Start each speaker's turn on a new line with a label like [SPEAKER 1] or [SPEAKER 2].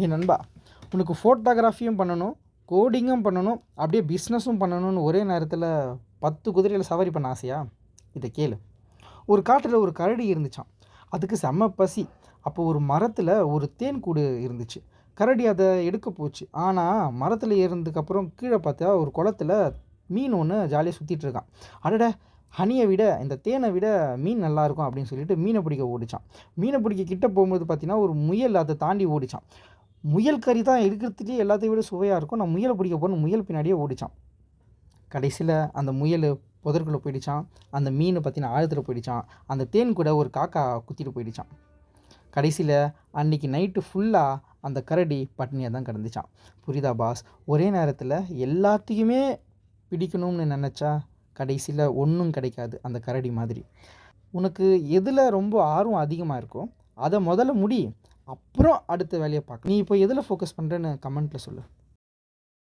[SPEAKER 1] ஏன் நண்பா, உனக்கு ஃபோட்டோகிராஃபியும் பண்ணணும், கோடிங்கும் பண்ணணும், அப்படியே பிஸ்னஸும் பண்ணணும்னு ஒரே நேரத்தில் 10 குதிரையில சவாரி பண்ண ஆசையா? இதை கேளு. ஒரு காட்டில் ஒரு கரடி இருந்துச்சாம். அதுக்கு செம்ம பசி. அப்போ ஒரு மரத்தில் ஒரு தேன் கூடு இருந்துச்சு. கரடி அதை எடுக்க போச்சு. ஆனால் மரத்தில் ஏறினதுக்கப்புறம் கீழே பார்த்தா ஒரு குளத்துல மீன் ஒன்று ஜாலியாக சுற்றிட்டு இருக்கான். அடட, ஹனியை விட இந்த தேனை விட மீன் நல்லாயிருக்கும் அப்படின்னு சொல்லிட்டு மீனை பிடிக்க ஓடிச்சான். மீனை பிடிக்க கிட்ட போகும்போது பார்த்தீங்கன்னா ஒரு முயல் அதை தாண்டி ஓடிச்சான். முயல் கறி தான் இருக்கிறதுலே எல்லாத்தையும் விட சுவையாக இருக்கும். நான் முயலை பிடிக்க போகணும் முயல் பின்னாடியே ஓடிச்சான். கடைசியில் அந்த முயல் புதற்குள்ளே போயிடுச்சான். அந்த மீன் பார்த்தீங்கன்னா ஆழத்தில் போயிடுச்சான். அந்த தேன் கூட ஒரு காக்கா குத்திட்டு போயிடுச்சான். கடைசியில் அன்றைக்கி நைட்டு ஃபுல்லாக அந்த கரடி பட்னியாக தான் கிடந்துச்சான். புரியுதா பாஸ்? ஒரே நேரத்தில் எல்லாத்தையுமே பிடிக்கணும்னு நினச்சா கடைசியில் ஒன்றும் கிடைக்காது. அந்த கரடி மாதிரி உனக்கு எதில் ரொம்ப ஆர்வம் அதிகமாக இருக்கோ அதை முதல்ல முடி, அப்புறம் அடுத்த வேலையை பார்க்க. நீ இப்போ எதில் ஃபோக்கஸ் பண்ணுறேன்னு கமெண்ட்டில் சொல்லு.